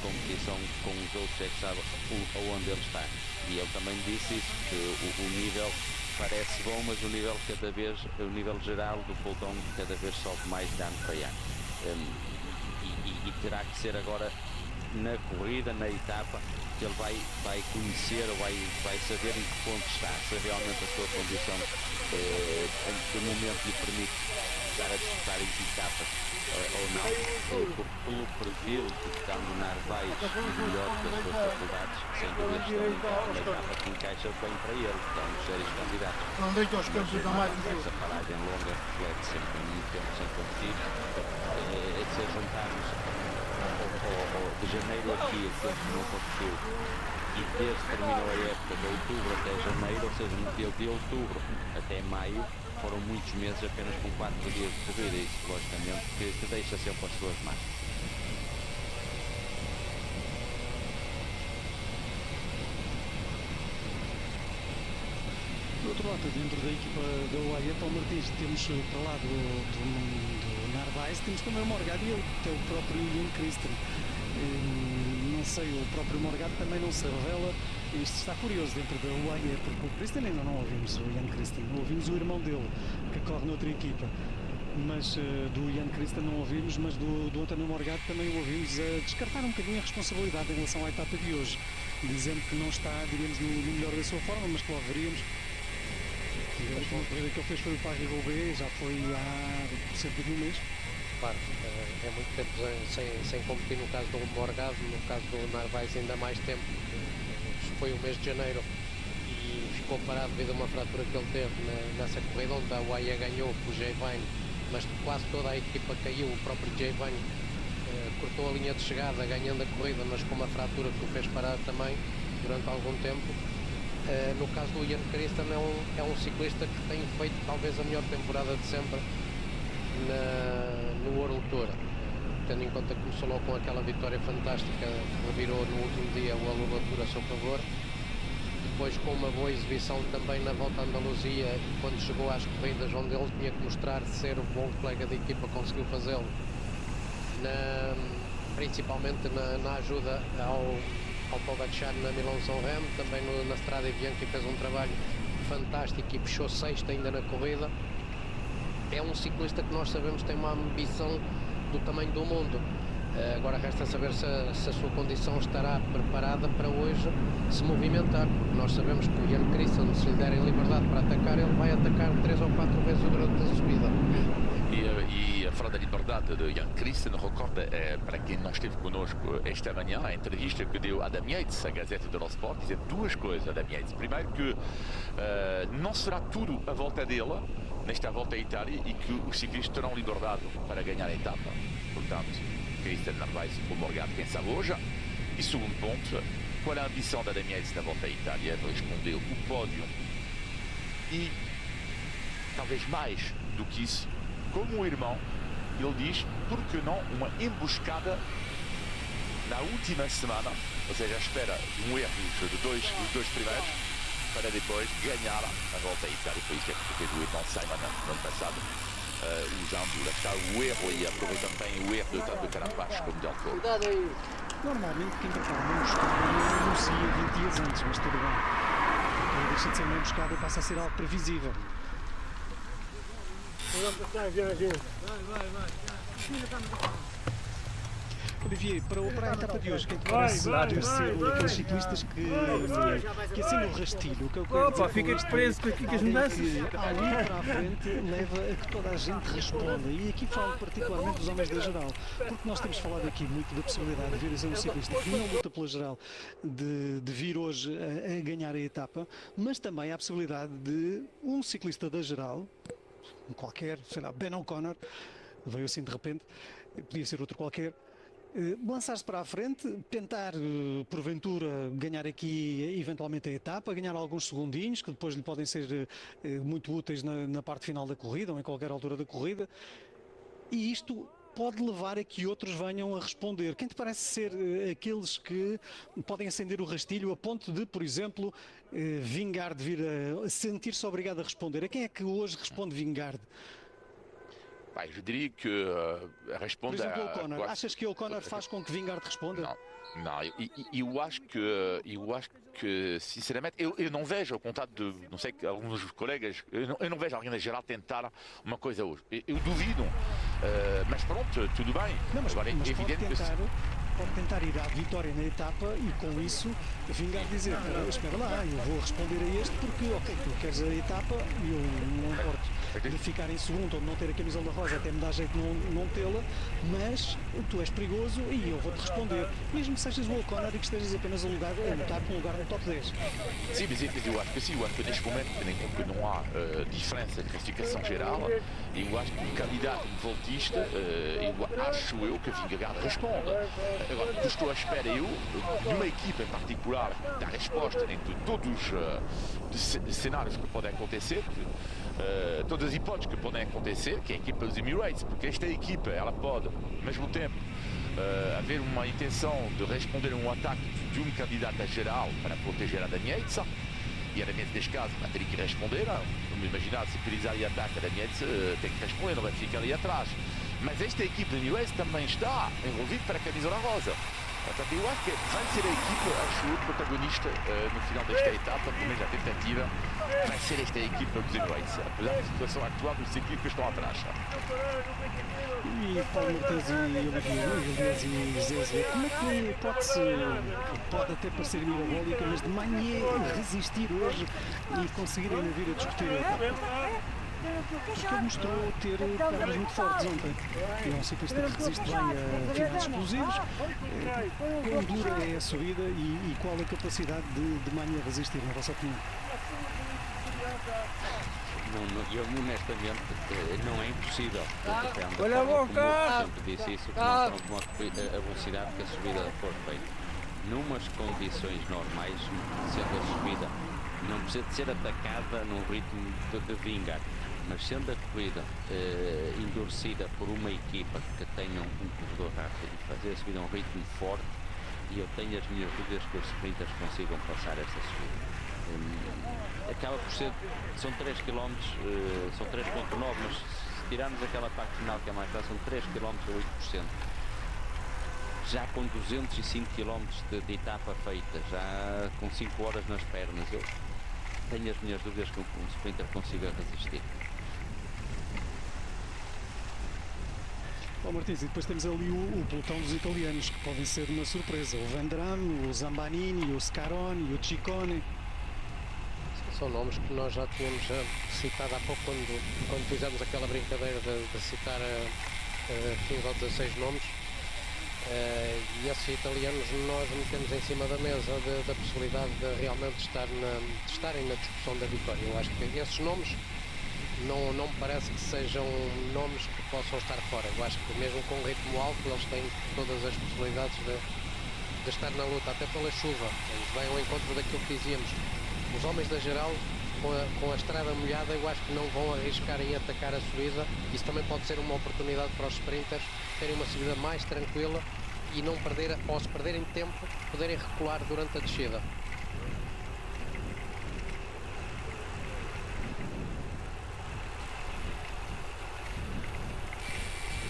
competição com os outros é que sabe onde ele está. E ele também disse isso, que o nível parece bom, mas o nível geral do pelotão cada vez sobe mais de ano para ano. E terá que ser agora na corrida, na etapa, que ele vai conhecer, vai saber em que ponto está, se realmente a sua condição de momento lhe permite estar a disputar em etapas ou não, pelo perfil que estando na Narvaez melhor que as suas faculdades, sem dúvida está uma etapa que encaixa bem para ele, que é um dos sérios candidatos. Essa paragem longa reflete sempre muito tempo sem competir, se juntarmos de janeiro aqui, aquele que não competiu, e desde que terminou a época de outubro até janeiro, ou seja, de outubro até maio, foram muitos meses apenas com 4 dias de corrida, e isso logicamente que deixa sempre as suas mãos. Do outro lado, dentro da equipa da UAE, Paulo Martins, temos para lá do Narvaez, temos também o Morgado e até o próprio Ian Christen. Não sei, o próprio Morgado também não se revela. Isto está curioso dentro da UAE, porque o Christen ainda não ouvimos, o Ian Christen, não ouvimos o irmão dele, que corre noutra equipa. Mas do Ian Christen não ouvimos, mas do António Morgado também o ouvimos a descartar um bocadinho a responsabilidade em relação à etapa de hoje, dizendo que não está, diríamos, no melhor da sua forma, mas que logo veríamos. A última corrida que ele fez foi o Paris-Roubaix, já foi há cerca de um mês. Claro, é muito tempo sem competir no caso do Morgado, no caso do Narvaez ainda mais tempo, foi o mês de janeiro e ficou parado devido a uma fratura que ele teve nessa corrida, onde a UAE ganhou com o Jay Vine, mas quase toda a equipa caiu, o próprio Jay Vine cortou a linha de chegada ganhando a corrida, mas com uma fratura que o fez parar também durante algum tempo. No caso do Ian Christen é um ciclista que tem feito talvez a melhor temporada de sempre no World Tour, tendo em conta que começou logo com aquela vitória fantástica que revirou no último dia o Alula Tour a seu favor, depois com uma boa exibição também na Volta à Andaluzia, e quando chegou às corridas onde ele tinha que mostrar ser um bom colega de equipa, conseguiu fazê-lo, principalmente na ajuda ao Pogacar na Milão-São Remo, também na Strade Bianchi fez um trabalho fantástico e puxou sexta ainda na corrida. É um ciclista que nós sabemos tem uma ambição do tamanho do mundo. Agora resta saber se a sua condição estará preparada para hoje se movimentar. Nós sabemos que o Ian Christen, se lhe derem liberdade para atacar, ele vai atacar 3 ou 4 vezes durante a subida. E a falar da liberdade de Ian Christen, recorda para quem não esteve connosco esta manhã a entrevista que deu a Adam Yates, a Gazeta dello Sport, dizer duas coisas a Adam Yates. Primeiro que não será tudo a volta dele nesta volta à Itália e que os ciclistas terão liberdade para ganhar a etapa. Portanto, Christen, Narvaez ou Morgado, quem sabe hoje. E segundo ponto, qual é a ambição da Adam Yates na volta à Itália? Ele respondeu o pódio e talvez mais do que isso, como o irmão, ele diz, por que não uma emboscada na última semana, ou seja, à espera de um erro dos dois primeiros, para depois ganhar a volta à Itália. Foi isso que fez o irmão Simon no ano passado, usando lá está o erro e aproveitando bem o erro tanto do Carapaz como de Alcor. Normalmente quem prepara uma emboscada anuncia 20 dias antes, mas tudo bem. Porque deixa de ser uma emboscada e passa a ser algo previsível. Olivier, para a etapa de hoje, quem te parece ser aqueles ciclistas que assinam o rastilho? O que eu quero dizer fica preso aqui com as mudanças. Ali para a frente leva a que toda a gente responda, e aqui falo particularmente dos homens da geral, porque nós temos falado aqui muito da possibilidade de vir a ser um ciclista que não luta pela geral, de vir hoje a ganhar a etapa, mas também há a possibilidade de um ciclista da geral, qualquer, sei lá, Ben O'Connor, veio assim de repente, podia ser outro qualquer, lançar-se para a frente, tentar porventura ganhar aqui eventualmente a etapa, ganhar alguns segundinhos que depois lhe podem ser muito úteis na parte final da corrida ou em qualquer altura da corrida, e isto pode levar a que outros venham a responder. Quem te parece ser aqueles que podem acender o rastilho a ponto de, por exemplo, Vingegaard vir a sentir-se obrigado a responder? A quem é que hoje responde Vingegaard? je diria que Por responde exemplo, a O'Connor. quase- Achas que O'Connor faz com que Vingard responda? Não, eu acho que sinceramente, eu não vejo, ao contrário de, não sei, que alguns dos colegas, eu não vejo alguém na geral tentar uma coisa hoje. Eu duvido, mas pronto, tudo bem. Não, mas, Agora, é mas evidente que pode tentar ir à vitória na etapa e com isso Vingard dizer, espera lá, eu vou responder a este porque, ok, tu queres a etapa e eu não importo de ficar em segundo ou de não ter a camisola rosa, até me dá jeito de não tê-la, mas tu és perigoso e eu vou-te responder. Mesmo que sejas o O'Connor e que estejas apenas a lutar por um lugar no top 10. sim, mas eu acho que sim, eu acho que neste momento, tendo em conta que não há diferença de classificação geral, eu acho que um candidato voltista, acho eu que Vingegaard responda. Agora, o que estou à espera de uma equipa em particular, da resposta entre todos os cenários que podem acontecer, todas as hipóteses que podem acontecer, que é a equipa dos Emirates, porque esta equipa, ela pode, ao mesmo tempo, haver uma intenção de responder a um ataque de um candidato a geral para proteger a Adam Yates, e a Adam Yates, neste caso, vai ter que responder. Vamos imaginar, se Perizal e ataca, a Adam Yates tem que responder, não vai ficar ali atrás. Mas esta equipe de Emirates também está envolvida para a camisola rosa. Portanto, eu acho que vai ser a equipa, acho eu, protagonista no final desta etapa, pelo menos a tentativa, vai ser esta equipa dos Emirates, apesar da situação atual dos equipes que estão atrás. E Paulo Martins e Zezé, como é que pode até parecer mirabólica, mas de manhã resistir hoje e conseguirem vir a discutir a etapa? Porque ele mostrou ter pernas muito fortes ontem. É um ciclista que resiste bem a finais explosivos. Quão dura é a subida e qual a capacidade de manhã resistir, na vossa opinião? Eu honestamente não é impossível. Olha a boca! Eu sempre disse isso, que não com a velocidade que a subida for feita. Numas condições normais, sendo a subida, não precisa de ser atacada num ritmo de Vingard, mas sendo a corrida endurecida por uma equipa que tenha um corredor rápido e fazer a subida a um ritmo forte, e eu tenho as minhas dúvidas que os sprinters consigam passar essa subida. Acaba por ser, são 3 km, são 3.9, mas se tirarmos aquela parte final que é mais fácil, são 3 km a 8%. Já com 205 km de etapa feita, já com 5 horas nas pernas, eu tenho as minhas dúvidas que um sprinter consiga resistir. Bom, Martins, e depois temos ali o pelotão dos italianos, que podem ser uma surpresa. O Vandrame, o Zambanini, o Scaroni, o Ciccone. São nomes que nós já tínhamos citado há pouco quando fizemos aquela brincadeira de citar 15 ou 16 nomes. E esses italianos nós metemos em cima da mesa da possibilidade de realmente estarem na discussão da vitória. Eu acho que esses nomes não me parece que sejam nomes que possam estar fora. Eu acho que mesmo com ritmo alto eles têm todas as possibilidades de estar na luta, até pela chuva. Eles vêm ao encontro daquilo que dizíamos. Os homens da geral, com a estrada molhada, eu acho que não vão arriscar em atacar a subida. Isso também pode ser uma oportunidade para os sprinters terem uma subida mais tranquila e não perder, ou se perderem tempo, poderem recuar durante a descida.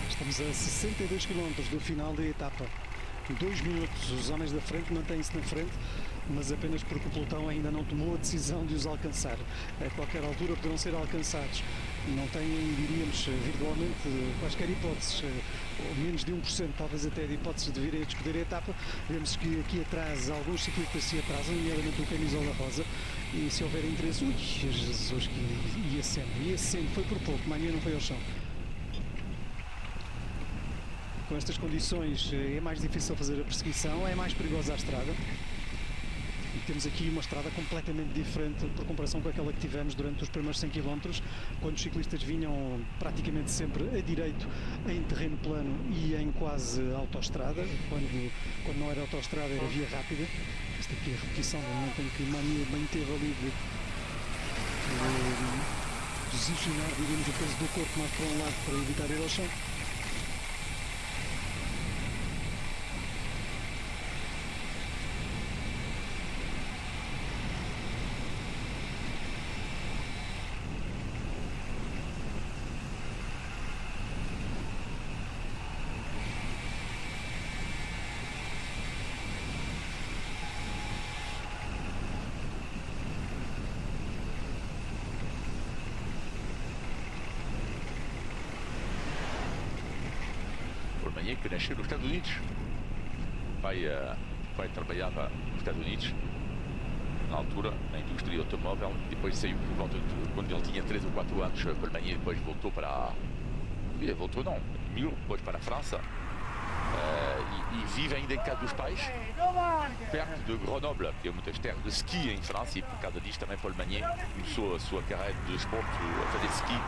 Estamos a 62 km do final da etapa. 2 minutos, os homens da frente mantêm-se na frente, mas apenas porque o pelotão ainda não tomou a decisão de os alcançar. A qualquer altura poderão ser alcançados. Não têm, diríamos, virtualmente quaisquer hipóteses, ou menos de 1%, talvez até de hipóteses de virem a discutir a etapa. Vemos que aqui atrás alguns ciclistas se atrasam, nomeadamente o camisola rosa, e se houver interesse, Jesus, que ia sendo, foi por pouco, amanhã não foi ao chão. Com estas condições é mais difícil fazer a perseguição, é mais perigosa a estrada. E temos aqui uma estrada completamente diferente por comparação com aquela que tivemos durante os primeiros 100 km, quando os ciclistas vinham praticamente sempre a direito em terreno plano e em quase autoestrada. Quando não era autoestrada era via rápida. Esta aqui é a repetição do momento em que Mania bem teve ali de posicionar, diríamos, o peso do corpo mais para um lado para evitar ir ao chão. que nasceu nos Estados Unidos. O pai trabalhava nos Estados Unidos, na altura, na indústria automóvel. Depois saiu por volta de, quando ele tinha 3 ou 4 anos para a Alemanha, e depois voltou para... Voltou não, depois para a França. E vive ainda em casa dos pais, perto de Grenoble, que é muitas terras de ski em França, e por causa disto também foi Alemanha, começou a sua carreira de desporto a fazer ski.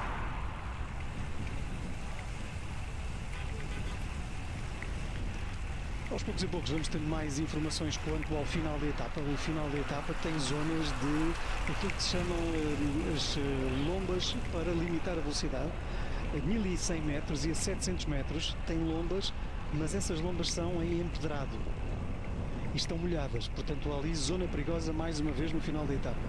Aos poucos e poucos vamos tendo mais informações quanto ao final da etapa. O final da etapa tem zonas de aquilo que se chamam as lombas para limitar a velocidade. A 1100 metros e a 700 metros tem lombas, mas essas lombas são em empedrado e estão molhadas, portanto há ali zona perigosa mais uma vez no final da etapa.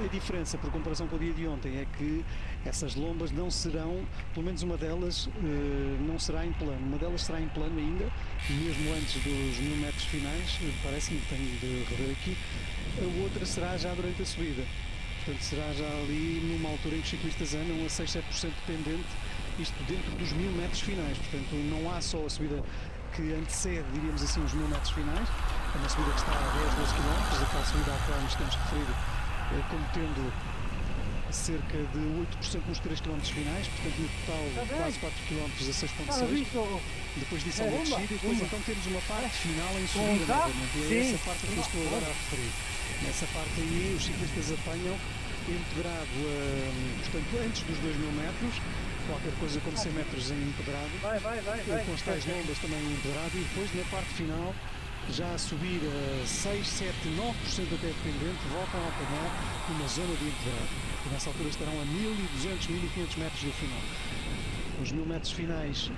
A diferença, por comparação com o dia de ontem, é que essas lombas não serão, pelo menos uma delas não será em plano, uma delas será em plano ainda, mesmo antes dos 1000 metros finais, parece-me que tenho de rever aqui. A outra será já durante a subida, portanto será já ali numa altura em que os ciclistas andam a 6-7% dependente, isto dentro dos 1000 metros finais, portanto não há só a subida que antecede, diríamos assim, os 1000 metros finais, é uma subida que está a 10-12 km, aquela subida à qual nos temos referido como tendo cerca de 8% nos 3 km finais, portanto no total quase 4 km a 6.6. Depois disso há uma descida e depois então temos uma parte final em subida novamente, e é essa parte que eu estou agora a referir. Nessa parte aí os ciclistas apanham empedrado, portanto antes dos 2000 metros, qualquer coisa como 100 metros em empedrado, com as tais lombas também em empedrado, e depois na parte final já a subir a 6, 7, 9% até dependente, voltam a apanhar uma zona de empedrado. E nessa altura estarão a 1200, 1500 metros do final. Os 1000 metros finais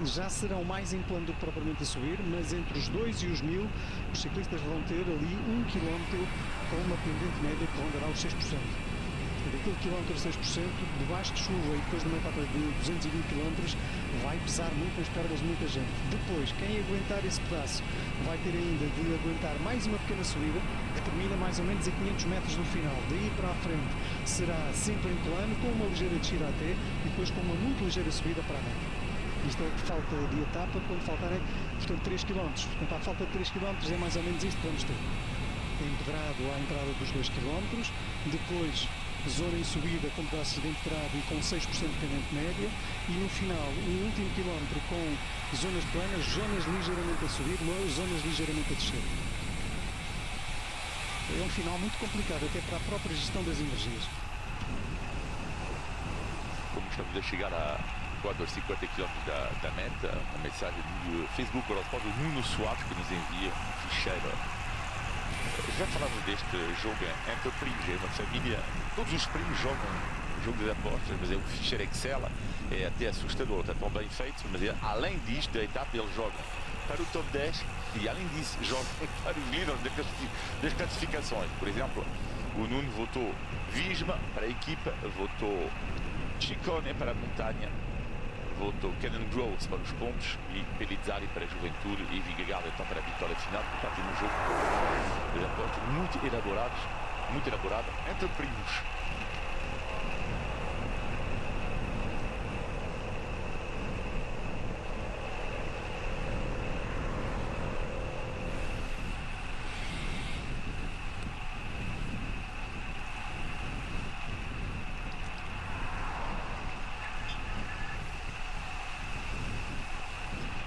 já serão mais em plano do que propriamente a subir, mas entre os 2 e os 1000, os ciclistas vão ter ali 1 km com uma pendente média que rondará os 6%. Aquele quilómetro a 6%, debaixo de chuva e depois de uma etapa de 220 km, vai pesar muito nas pernas de muita gente. Depois, quem aguentar esse pedaço vai ter ainda de aguentar mais uma pequena subida, que termina mais ou menos a 500 metros do final. Daí para a frente será sempre em plano, com uma ligeira descida até, e depois com uma muito ligeira subida para a meta. Isto é o que falta de etapa, quando faltarem, portanto, 3 km. Portanto, à falta de 3 km é mais ou menos isto que vamos ter. Empedrado à entrada dos 2 km, depois zona em subida com pedaços de empedrado e com 6% de pendente média, e no final um último quilómetro com zonas planas, zonas ligeiramente a subir, zonas ligeiramente a descer. É um final muito complicado até para a própria gestão das energias. Como estamos a chegar a quase aos 50 km da meta, a mensagem do Facebook Eurosport do Nuno Soares, que nos envia um ficheiro. Já falamos deste jogo entre primos, é uma família, todos os primos jogam jogo de apostas, mas é um ficheiro Excel, é até assustador, está tão bem feito, mas além disto, da etapa, eles jogam para o top 10 e além disso jogam para os líderes das classificações. Por exemplo, o Nuno votou Visma para a equipa, votou Ciccone para a montanha, votou Cannon Groves para os pontos e Pellizzari para a juventude e Vingegaard então para a vitória final. Portanto, um jogo de apostas muito elaborado entre primos.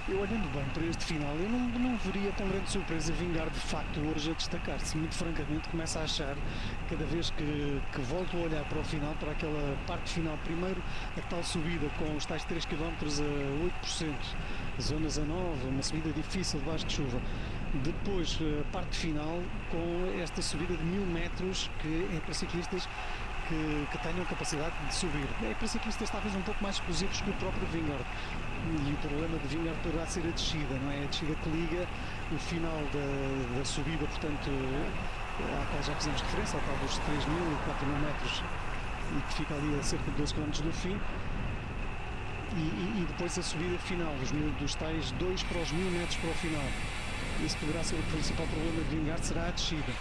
Eu olhando bem para este final, eu não veria com grande surpresa Vingegaard de facto hoje a destacar-se. Muito francamente começo a achar, cada vez que volto a olhar para o final, para aquela parte final, primeiro a tal subida com os tais 3 km a 8%, zonas a 9, uma subida difícil debaixo de chuva. Depois a parte final com esta subida de 1000 metros que é para ciclistas que tenham capacidade de subir. É para ciclistas talvez um pouco mais explosivos que o próprio Vingegaard. E o problema de Vingegaard poderá ser a descida, não é? A descida que liga o final da subida, portanto, à qual já fizemos referência, ao tal dos 3.000 e 4.000 metros, e que fica ali a cerca de 12 km do fim. E depois a subida final, dos tais 2 para os 1000 metros para o final. Esse poderá ser o principal problema de Vingegaard, será a descida.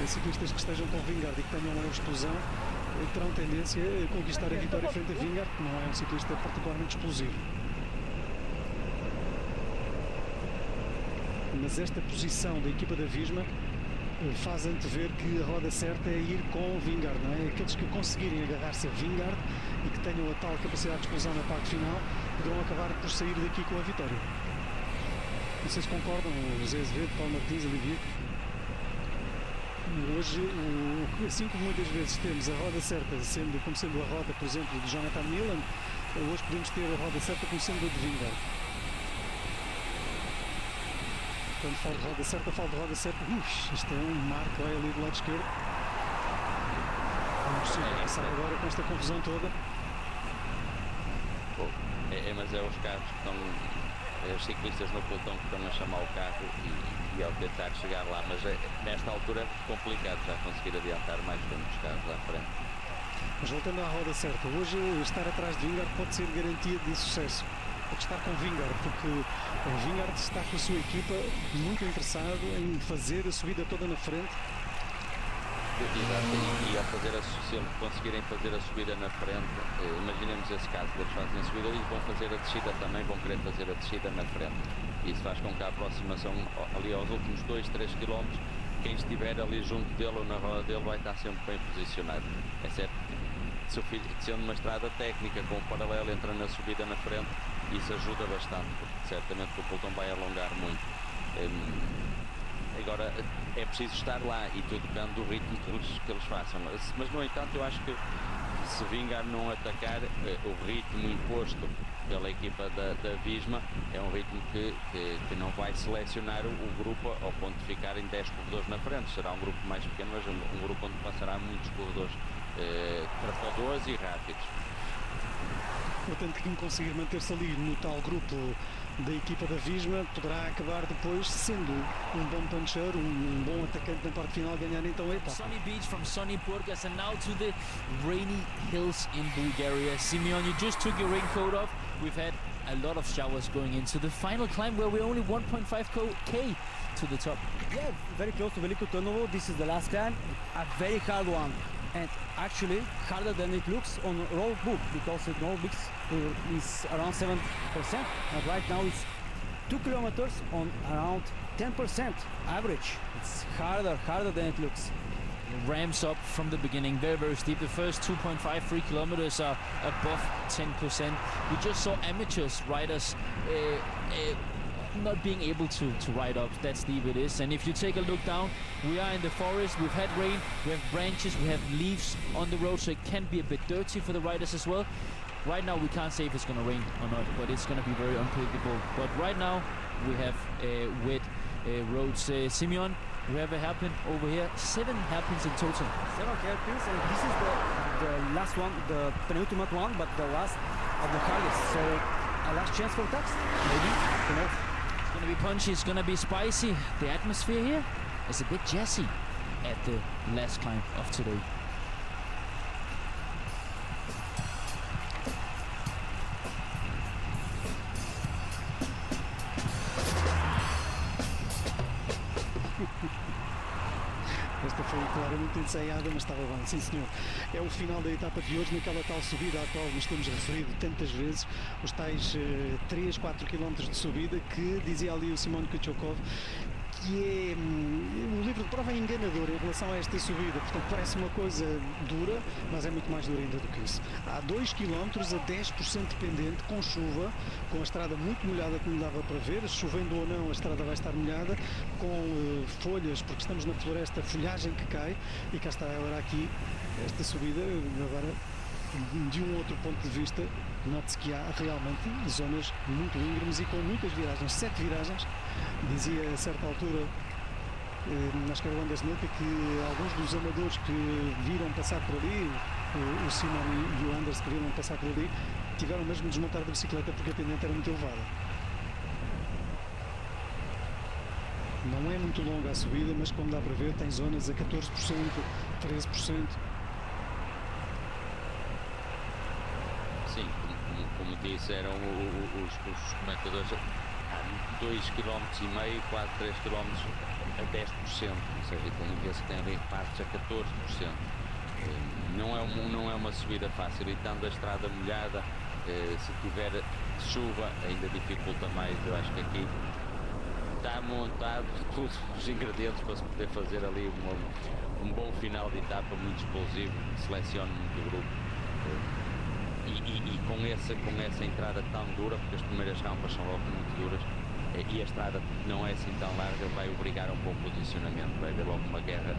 Ciclistas que estejam com Vingegaard e que tenham uma explosão terão tendência a conquistar a vitória frente a Vingegaard, que não é um ciclista particularmente explosivo. mas esta posição da equipa da Visma faz antever que a roda certa é ir com Vingegaard, não é? Aqueles que conseguirem agarrar-se a Vingegaard e que tenham a tal capacidade de explosão na parte final poderão acabar por sair daqui com a vitória. Não sei se concordam, o José Azevedo, Paulo Martins, Olivier. Hoje, assim como muitas vezes temos a roda certa como sendo a roda, por exemplo, de Jonathan Milan, hoje podemos ter a roda certa como sendo a de Vingegaard. Quando falo de roda certa, falo de roda certa. Isto é um mar que vai ali do lado esquerdo. Não precisa passar agora com esta confusão toda. Mas é os carros que estão, os ciclistas no pelotão que estão a chamar o carro e ao tentar chegar lá, mas nesta altura é muito complicado já conseguir adiantar mais tempo os carros à frente. Mas voltando à roda certa, hoje estar atrás de Vingegaard pode ser garantia de sucesso. Pode estar com Vingegaard, porque o Vingegaard está com a sua equipa muito interessado em fazer a subida toda na frente. Exato, e ao fazer se eles conseguirem fazer a subida na frente, imaginemos esse caso, eles fazem a subida e vão fazer a descida também, vão querer fazer a descida na frente. Isso faz com que a aproximação ali aos últimos 2-3 km, quem estiver ali junto dele ou na roda dele vai estar sempre bem posicionado. É certo, sendo uma estrada técnica com um paralelo entrando na subida na frente, isso ajuda bastante, porque certamente o pelotão vai alongar muito. Agora é preciso estar lá e tudo depende do ritmo que eles façam. Mas no entanto eu acho que se Vingegaard não atacar, o ritmo imposto pela equipa da Visma é um ritmo que não vai selecionar o grupo ao ponto de ficar em 10 corredores na frente. Será um grupo mais pequeno, mas um grupo onde passará muitos corredores trafadores e rápidos. Portanto, quem conseguir manter-se ali no tal grupo da equipa da Visma poderá acabar depois sendo um bom puncher, um bom atacante na parte final, ganhar então a etapa. Sunny beach from sunny Burgas and now to the rainy hills in Bulgaria. Simeon, you just took your raincoat off. We've had a lot of showers going into the final climb where we're only 1.5k to the top. Yeah, very close to Veliko Trnovo. This is the last climb, a very hard one. And actually harder than it looks on road book, because the road book is around 7%, and right now it's 2 kilometers on around 10% average. It's harder than it looks. Ramps up from the beginning, very steep. The first 2.53 kilometers are above 10%. We just saw amateurs riders not being able to ride up that steep it is. And if you take a look down, we are in the forest, we've had rain, we have branches, we have leaves on the road, so it can be a bit dirty for the riders as well. Right now we can't say if it's going to rain or not, but it's going to be very unpredictable. But right now we have wet roads. Simeon, we have a hairpin over here, 7 hairpins in total. 7 hairpins, and this is the last one, the penultimate one, but the last of the hardest. So a last chance for tax, maybe, who knows. It's going to be punchy, it's going to be spicy. The atmosphere here is a bit jazzy at the last climb of today. Esta foi claramente ensaiada, mas estava bem, sim senhor. É o final da etapa de hoje, naquela tal subida à qual nos temos referido tantas vezes, os tais 3-4 km de subida, que dizia ali o Simon Kuchokov, que é o livro de prova é enganador em relação a esta subida, portanto parece uma coisa dura, mas é muito mais dura ainda do que isso. Há 2 km a 10% dependente, com chuva, com a estrada muito molhada, como dava para ver, chovendo ou não a estrada vai estar molhada, com folhas, porque estamos na floresta, folhagem que cai, e cá está agora aqui esta subida, agora de um outro ponto de vista, note-se que há realmente zonas muito íngremes e com muitas viragens, 7 viragens. Dizia a certa altura, acho que era o Anders Nota, que alguns dos amadores que viram passar por ali, o Simon e o Anders que viram passar por ali, tiveram mesmo de desmontar da bicicleta porque a pendente era muito elevada. Não é muito longa a subida, mas como dá para ver, tem zonas a 14%, 13%. Sim, como disseram os comentadores, há 2,5 km, quase 3 km a 10%, ou seja, tem ali partes a 14%. Não é uma subida fácil, e estando a estrada molhada, se tiver chuva ainda dificulta mais. Eu acho que aqui está montado todos os ingredientes para se poder fazer ali um bom final de etapa muito explosivo, que selecione muito o grupo. E com essa entrada tão dura, porque as primeiras rampas são logo muito duras, e a estrada não é assim tão larga, vai obrigar a um bom posicionamento, vai haver logo uma guerra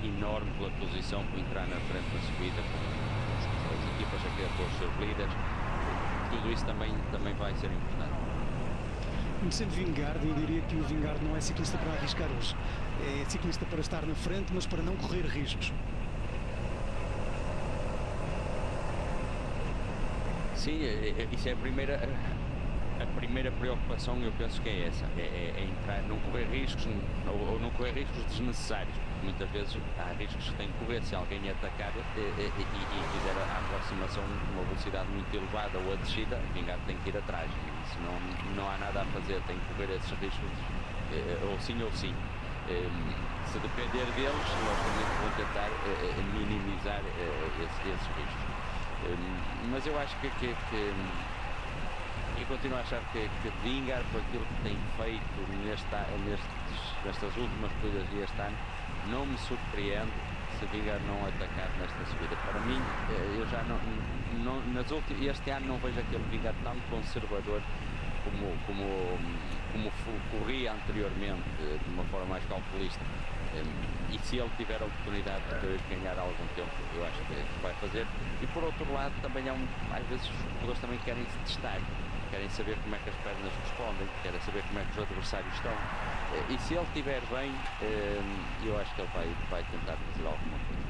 enorme pela posição, por entrar na frente da subida, com as equipas a querer pôr os seus líderes. Tudo isso também vai ser importante. Conhecendo Vingegaard, eu diria que o Vingegaard não é ciclista para arriscar hoje. É ciclista para estar na frente, mas para não correr riscos. Sim, isso é a primeira preocupação, eu penso que é essa, é entrar, não correr riscos ou não correr riscos desnecessários, porque muitas vezes há riscos que tem que correr se alguém atacar e fizer a aproximação com uma velocidade muito elevada ou a descida, o Vingegaard tem que ir atrás, isso não há nada a fazer, tem que correr esses riscos, ou sim. Se depender deles, logicamente vão tentar minimizar esses riscos. Mas eu acho que eu continuo a achar que Vingegaard, por aquilo que tem feito nestas últimas corridas deste ano, não me surpreende se Vingegaard não atacar nesta subida. Para mim, eu já este ano não vejo aquele Vingegaard tão conservador como corria anteriormente, de uma forma mais calculista. E se ele tiver a oportunidade de ganhar algum tempo, eu acho que vai fazer. E por outro lado, também às vezes os corredores também querem se testar, querem saber como é que as pernas respondem, querem saber como é que os adversários estão. E se ele estiver bem, eu acho que ele vai tentar fazer alguma coisa.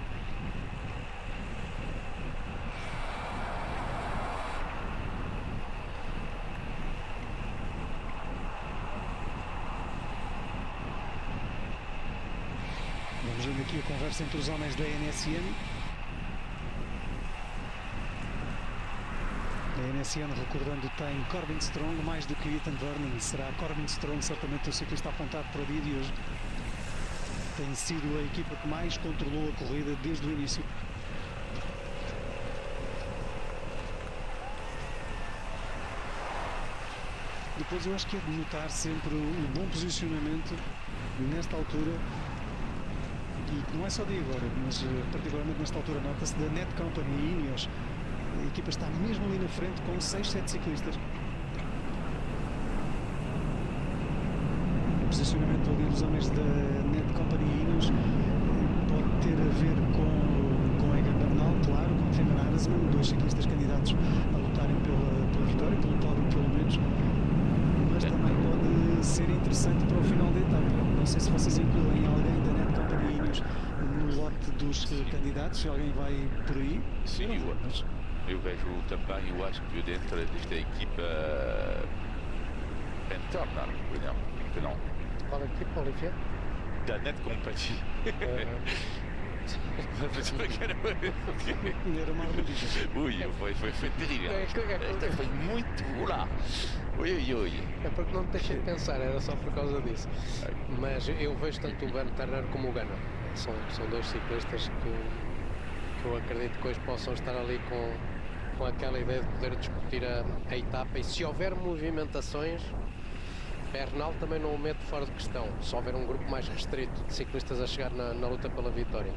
Vamos vendo aqui a conversa entre os homens da NSN. A NSN, recordando, tem Corbin Strong mais do que Ethan Vernon. Será Corbin Strong certamente o ciclista apontado para o dia de hoje. Tem sido a equipa que mais controlou a corrida desde o início. Depois eu acho que é de notar sempre o bom posicionamento nesta altura. E que não é só de agora, mas particularmente nesta altura nota-se da Netcompany e Ineos. A equipa está mesmo ali na frente com 6, 7 ciclistas. O posicionamento ali dos homens da Netcompany e Ineos pode ter a ver com Egan Bernal, claro, com Femern Arensman, dois ciclistas candidatos a lutarem pela vitória, pelo pódio pelo menos. Mas também pode ser interessante para o final da etapa. Não sei se vocês incluem alguém da Netcompany e Ineos no lote dos candidatos, se alguém vai por aí. Sim, eu vejo também, eu acho que dentro desta equipa Ben Turner, por exemplo, que não. Qual é a equipa, Olivier? Da Netcompany. Era uma armadilha. Ui, foi terrível. Esta foi muito lá. Ui. É porque não te deixei de pensar, era só por causa disso. Mas eu vejo tanto o Ben Turner como o Gunnar. São dois ciclistas que eu acredito que hoje possam estar ali com aquela ideia de poder discutir a etapa. E se houver movimentações, Bernal também não o mete fora de questão. Se houver um grupo mais restrito de ciclistas a chegar na luta pela vitória.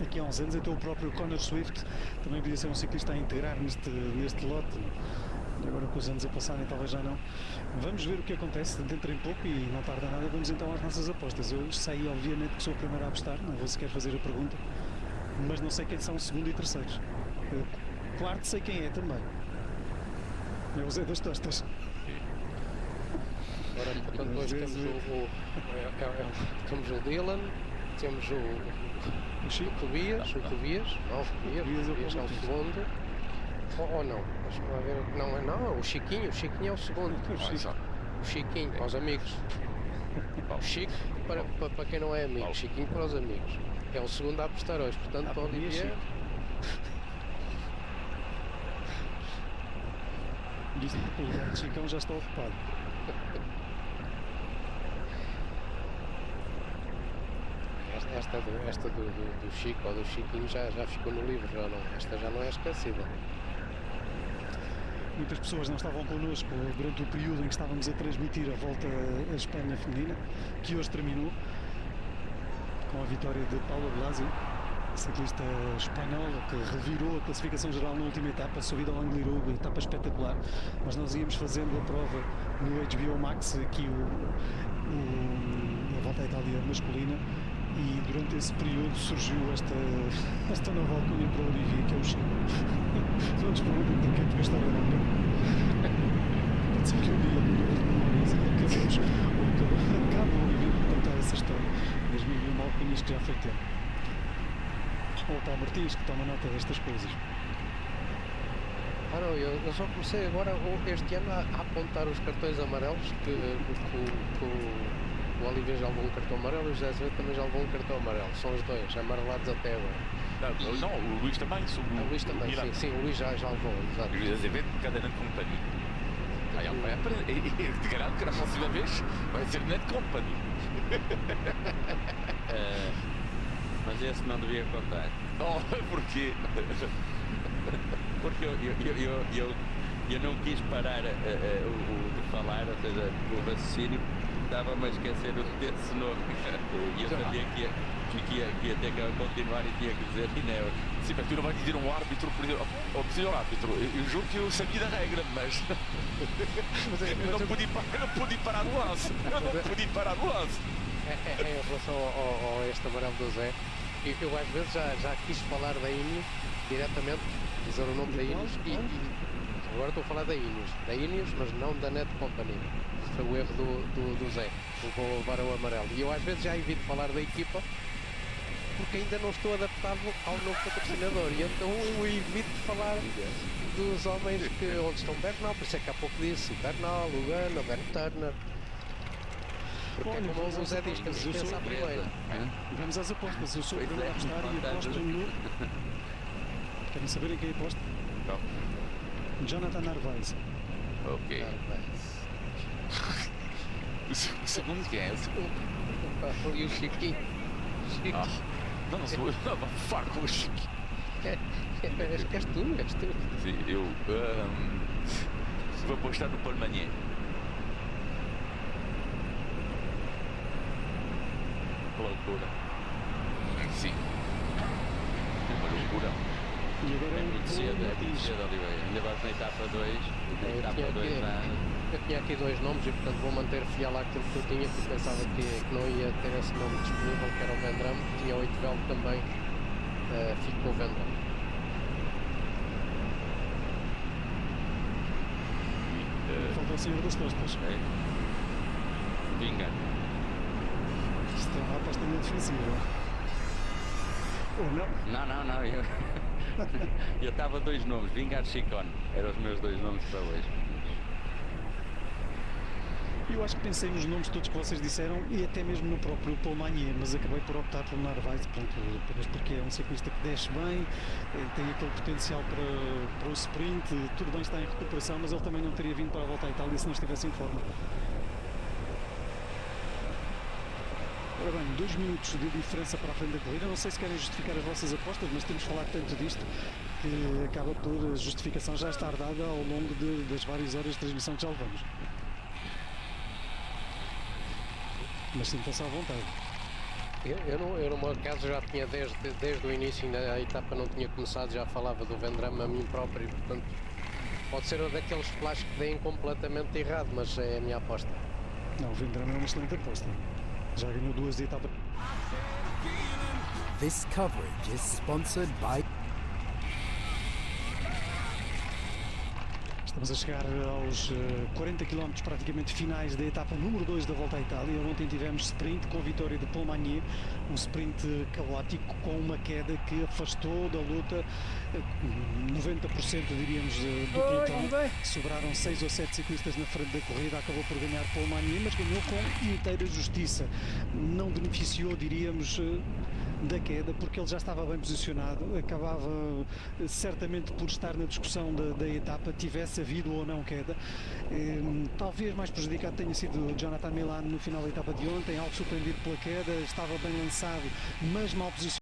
Aqui há uns anos até o próprio Conor Swift também podia ser um ciclista a integrar neste lote. Agora com os anos a passarem talvez já não. Vamos ver o que acontece dentro em pouco e não tarda nada, vamos então às nossas apostas. Eu sei obviamente que sou o primeiro a apostar, não vou sequer fazer a pergunta, mas não sei quem são o segundo e terceiros. Quarto sei quem é também. É o Zé das Tostas. Agora, portanto, hoje temos o Dylan, temos o Tobias, é o segundo. Ou não? Deixa-me lá ver. Não, o Chiquinho é o segundo. O Chiquinho, para os amigos. O Chico, para quem não é amigo. Chiquinho para os amigos. É o segundo a apostar hoje, portanto, para o Olivier. Disse que o lugar de Chicão já está ocupado. Esta do Chico ou do Chiquinho já ficou no livro, esta já não é esquecida. Muitas pessoas não estavam connosco durante o período em que estávamos a transmitir a volta à Espanha feminina, que hoje terminou com a vitória de Paulo Blasi, ciclista espanhol que revirou a classificação geral na última etapa, subida ao Angliru, etapa espetacular. Mas nós íamos fazendo a prova no HBO Max, aqui a volta à Itália masculina, e durante esse período surgiu esta nova alcunha para o Olivier, que é o Chico. Não nos perguntem porquê, porque a história não é. Pode ser que um dia, no livro de memórias, acaba o Olivier de contar essa história, das mil e uma alcunhas que já foi tempo. Ou o Paulo Martins, que toma nota destas coisas. Não, eu só comecei agora este ano a apontar os cartões amarelos, que o Olivier já levou um cartão amarelo e o José Azevedo também já levou um cartão amarelo. São os dois, amarelados até agora. Não, o Luís também. O Luís também, sim, o Luís já levou, exato. O Luís Azevedo, cada ano companhia. Aí ele vai aprender. E te garanto que na próxima vez vai ser net company. Mas esse não devia contar. Oh, porquê? Porque eu não quis parar de falar, ou seja, o raciocínio estava-me a esquecer desse nome. E eu sabia que ia ter que continuar e tinha que dizer Ineos. Sim, mas tu não vais dizer um árbitro, ou preciso um árbitro. Eu juro que eu sabia da regra, mas eu não pude parar no lance. Em relação a este amarelo do Zé, eu às vezes já quis falar da Ineos diretamente, dizer o nome da Ineos e agora estou a falar da Ineos, mas não da Net Company. Foi o erro do Zé, vou levar o amarelo. E eu às vezes já evito falar da equipa porque ainda não estou adaptado ao novo patrocinador e então eu evito falar dos homens onde estão Bernal, por isso é que há pouco disse Bernal, Lugano, Ben Turner. Porque é como o Zé diz, que eles pensam primeiro. Vamos às apostas. Eu sou o primeiro a apostar e aposto no... Querem saber em quem aposto? Não. Jonathan Narvaez. Ok. O segundo quem é? E o Chiquinho. Não, faro com o Chiquinho. És tu. Sim, eu vou apostar no Paul Magnier. Loucura. Sim. Uma loucura. E agora É muito cedo, Martins. Oliveira. Ainda vais na etapa 2. Eu tinha aqui dois nomes e portanto vou manter fiel àquilo que eu tinha, porque pensava que não ia ter esse nome disponível, que era o Vendram. Tinha o Eitveld também, fico com o Vendram. Falta o senhor das costas. Vinga. Isto é uma aposta muito defensiva. Ou não? Não. Eu estava dois nomes, Vingard Chicone. Eram os meus dois nomes para hoje. Eu acho que pensei nos nomes todos que vocês disseram e até mesmo no próprio Paul Magnier, mas acabei por optar pelo Narvaez, apenas porque é um ciclista que desce bem, tem aquele potencial para o sprint, tudo bem, está em recuperação, mas ele também não teria vindo para a volta à Itália se não estivesse em forma. Ora bem, 2 minutos de diferença para a frente da corrida. Não sei se querem justificar as vossas apostas, mas temos falado tanto disto que acaba por a justificação já estar dada ao longo das várias horas de transmissão que já levamos. Mas sintam-se à vontade. Eu no meu caso já tinha desde o início, ainda a etapa não tinha começado, já falava do Vendram a mim próprio, portanto pode ser daqueles flashes que deem completamente errado, mas é a minha aposta. Não, o Vendram é uma excelente aposta. Já ganhou 2 etapas. This coverage is sponsored by... Estamos a chegar aos 40 km praticamente finais da etapa número 2 da Volta à Itália. Ontem tivemos sprint com a vitória de Paul Magnier, um sprint caótico com uma queda que afastou da luta 90% diríamos do pelotão. Sobraram 6 ou 7 ciclistas na frente da corrida, acabou por ganhar Paul Magnier, mas ganhou com inteira justiça. Não beneficiou, diríamos, da queda, porque ele já estava bem posicionado, acabava certamente por estar na discussão da etapa, tivesse havido ou não queda. Talvez mais prejudicado tenha sido Jonathan Milano no final da etapa de ontem, algo surpreendido pela queda, estava bem lançado, mas mal posicionado.